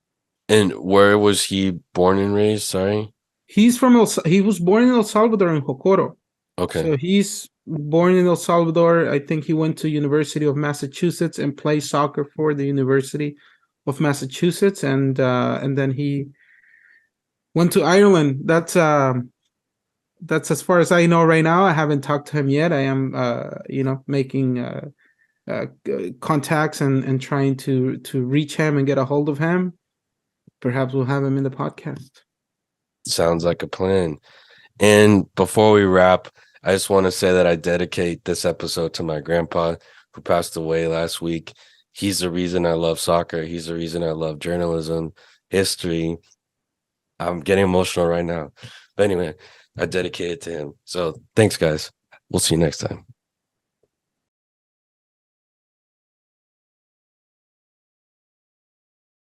And where was he born and raised? Sorry. He was born in El Salvador in Jocoro. Okay. So he's born in El Salvador. I think he went to University of Massachusetts and played soccer for the University of Massachusetts, and then he went to Ireland. That's as far as I know right now. I haven't talked to him yet. I am making contacts and trying to reach him and get a hold of him. Perhaps we'll have him in the podcast. Sounds like a plan. And before we wrap, I just want to say that I dedicate this episode to my grandpa, who passed away last week. He's the reason I love soccer. He's the reason I love journalism, history. I'm getting emotional right now. But anyway, I dedicate it to him. So thanks, guys. We'll see you next time.